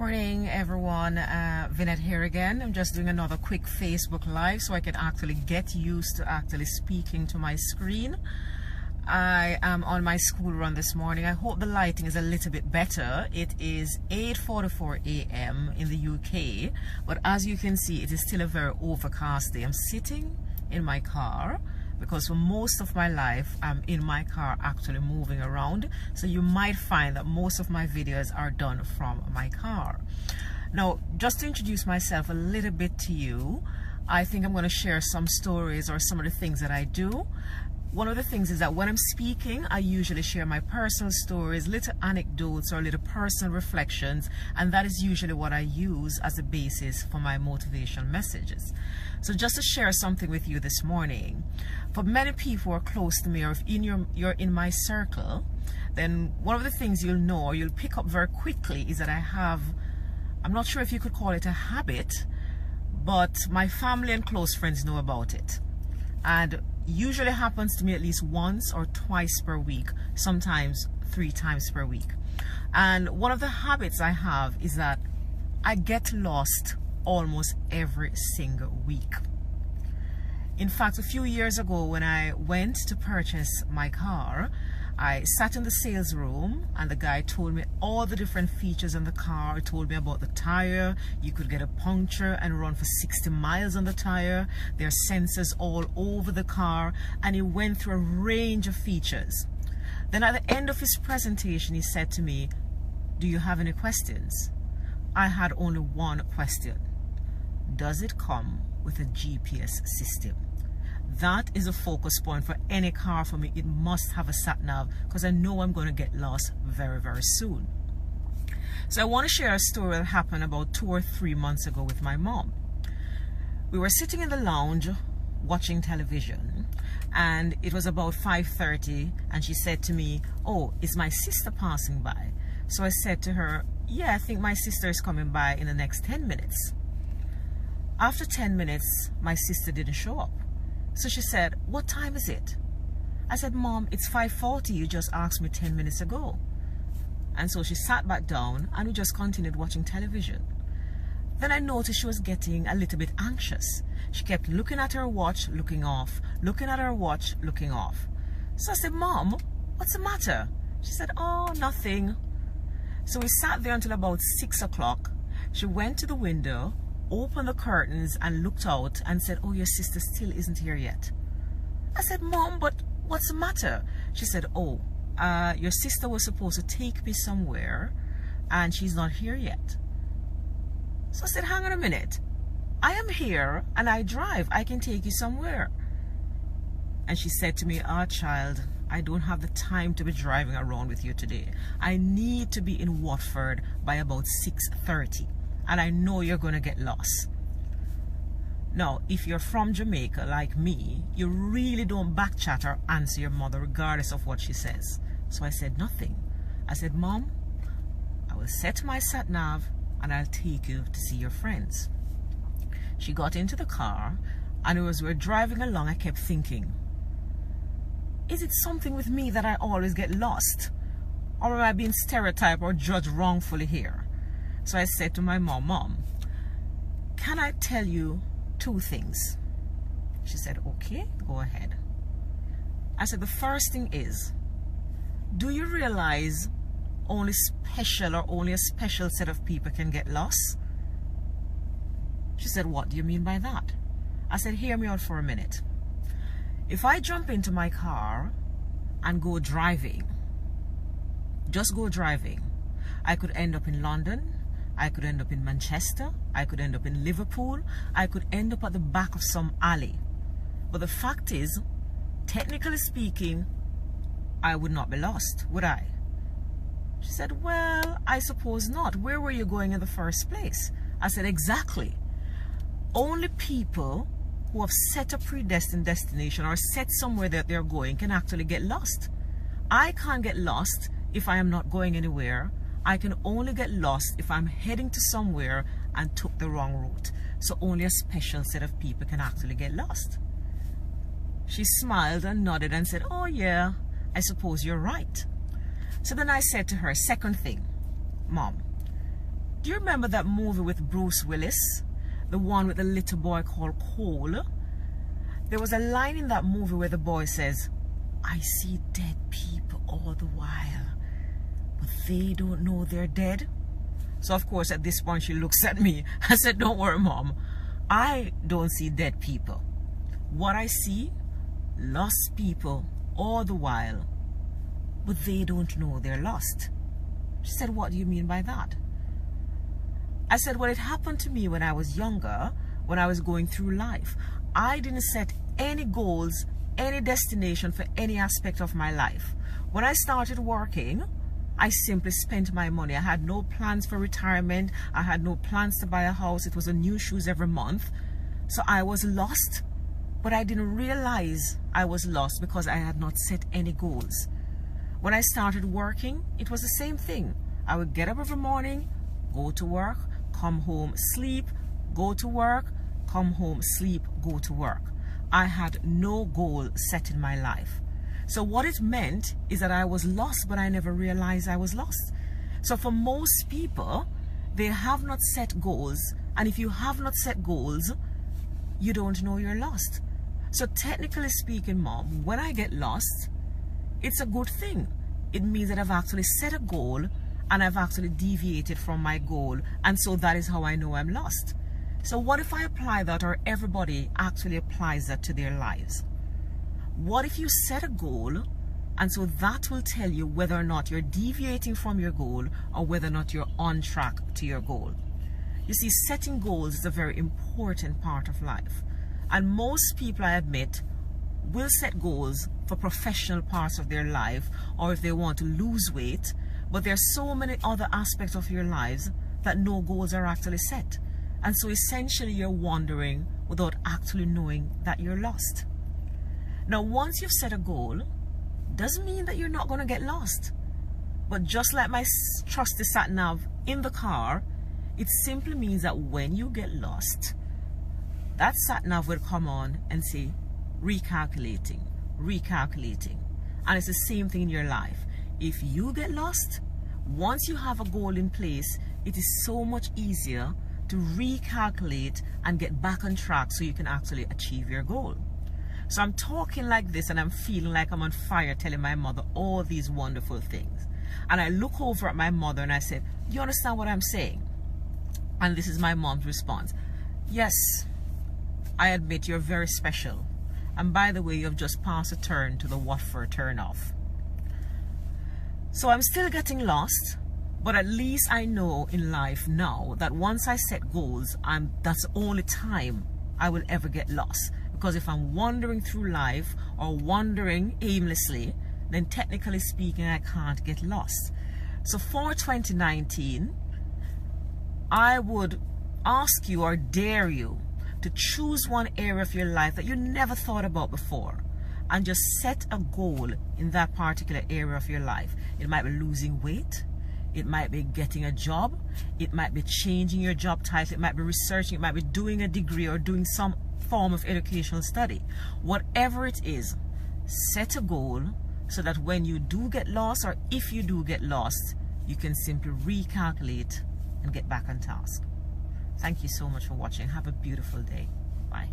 Morning everyone, Vinette here again. I'm just doing another quick Facebook live so I can actually get used to actually speaking to my screen. I am on my school run this morning. I hope the lighting is a little bit better. It is 8:44 a.m. in the UK, but as you can see, it is still a very overcast day. I'm sitting in my car because for most of my life I'm in my car actually moving around, so you might find that most of my videos are done from my car. Now, just to introduce myself a little bit to you, I think I'm going to share some stories or some of the things that I do. One of the things is that when I'm speaking, I usually share my personal stories, little anecdotes or little personal reflections, and that is usually what I use as a basis for my motivational messages. So just to share something with you this morning, for many people who are close to me, or if you're in my circle, then one of the things you'll know or you'll pick up very quickly is that I have, I'm not sure if you could call it a habit, but my family and close friends know about it. And usually happens to me at least once or twice per week, sometimes 3 times per week. And one of the habits I have is that I get lost almost every single week. In fact, a few years ago when I went to purchase my car, I sat in the sales room and the guy told me all the different features in the car. He told me about the tire. You could get a puncture and run for 60 miles on the tire. There are sensors all over the car, and he went through a range of features. Then at the end of his presentation, he said to me, "Do you have any questions?" I had only one question. Does it come with a GPS system? That is a focus point for any car for me. It must have a sat-nav because I know I'm going to get lost very, very soon. So I want to share a story that happened about 2 or 3 months ago with my mom. We were sitting in the lounge watching television, and it was about 5:30, and she said to me, "Oh, is my sister passing by?" So I said to her, "Yeah, I think my sister is coming by in the next 10 minutes. After 10 minutes, my sister didn't show up. So she said, "What time is it?" I said, "Mom, it's 5:40. You just asked me 10 minutes ago." And so she sat back down and we just continued watching television. Then I noticed she was getting a little bit anxious. She kept looking at her watch, looking off, looking at her watch, looking off. So I said, "Mom, what's the matter?" She said, "Oh, nothing." So we sat there until about 6 o'clock. She went to the window, opened the curtains and looked out and said, "Oh, your sister still isn't here yet." I said, "Mom, but what's the matter?" She said, "Oh, your sister was supposed to take me somewhere and she's not here yet." So I said, "Hang on a minute. I am here and I drive. I can take you somewhere." And she said to me, "Ah, child, I don't have the time to be driving around with you today. I need to be in Watford by about 6:30. And I know you're going to get lost." Now, if you're from Jamaica like me, you really don't backchat or answer your mother regardless of what she says. So I said nothing. I said, "Mom, I will set my sat-nav and I'll take you to see your friends." She got into the car, and as we were driving along, I kept thinking, is it something with me that I always get lost? Or am I being stereotyped or judged wrongfully here? So I said to my mom, "Mom, can I tell you 2 things?" She said, "Okay, go ahead." I said, "The first thing is, do you realize only a special set of people can get lost?" She said, "What do you mean by that?" I said, "Hear me out for a minute. If I jump into my car and go driving, just go driving, I could end up in London, I could end up in Manchester, I could end up in Liverpool, I could end up at the back of some alley. But the fact is, technically speaking, I would not be lost, would I?" She said, "Well, I suppose not. Where were you going in the first place?" I said, "Exactly. Only people who have set a predestined destination or set somewhere that they're going can actually get lost. I can't get lost if I am not going anywhere. I can only get lost if I'm heading to somewhere and took the wrong route. So only a special set of people can actually get lost." She smiled and nodded and said, "Oh yeah, I suppose you're right." So then I said to her, second thing, "Mom, Do you remember that movie with Bruce Willis? The one with the little boy called Cole? There was a line in that movie where the boy says, "I see dead people all the while, but they don't know they're dead." So of course at this point she looks at me. I said, "Don't worry, Mom. I don't see dead people. What I see, lost people all the while, but they don't know they're lost." She said, "What do you mean by that?" I said, "Well, it happened to me when I was younger, when I was going through life. I didn't set any goals, any destination for any aspect of my life. When I started working, I simply spent my money. I had no plans for retirement. I had no plans to buy a house. It was a new shoes every month. So I was lost, but I didn't realize I was lost because I had not set any goals. When I started working, it was the same thing. I would get up every morning, go to work, come home, sleep, go to work, come home, sleep, go to work. I had no goal set in my life. So what it meant is that I was lost, but I never realized I was lost. So for most people, they have not set goals. And if you have not set goals, you don't know you're lost. So technically speaking, Mom, when I get lost, it's a good thing. It means that I've actually set a goal and I've actually deviated from my goal. And so that is how I know I'm lost. So what if I apply that, or everybody actually applies that to their lives? What if you set a goal, and so that will tell you whether or not you're deviating from your goal or whether or not you're on track to your goal? You see, setting goals is a very important part of life. And most people, I admit, will set goals for professional parts of their life or if they want to lose weight, but there are so many other aspects of your lives that no goals are actually set. And so essentially you're wandering without actually knowing that you're lost. Now, once you've set a goal, doesn't mean that you're not going to get lost. But just like my trusty sat-nav in the car, it simply means that when you get lost, that sat-nav will come on and say, recalculating, recalculating. And it's the same thing in your life. If you get lost, once you have a goal in place, it is so much easier to recalculate and get back on track so you can actually achieve your goal. So I'm talking like this and I'm feeling like I'm on fire telling my mother all these wonderful things. And I look over at my mother and I said, "You understand what I'm saying?" And this is my mom's response. "Yes, I admit you're very special. And by the way, you've just passed a turn to the Watford turn off." So I'm still getting lost, but at least I know in life now that once I set goals, that's the only time I will ever get lost. Because if I'm wandering through life or wandering aimlessly, then technically speaking, I can't get lost. So for 2019, I would ask you or dare you to choose one area of your life that you never thought about before and just set a goal in that particular area of your life. It might be losing weight. It might be getting a job. It might be changing your job title. It might be researching. It might be doing a degree or doing some form of educational study. Whatever it is, set a goal so that when you do get lost, or if you do get lost, you can simply recalculate and get back on task. Thank you so much for watching. Have a beautiful day. Bye.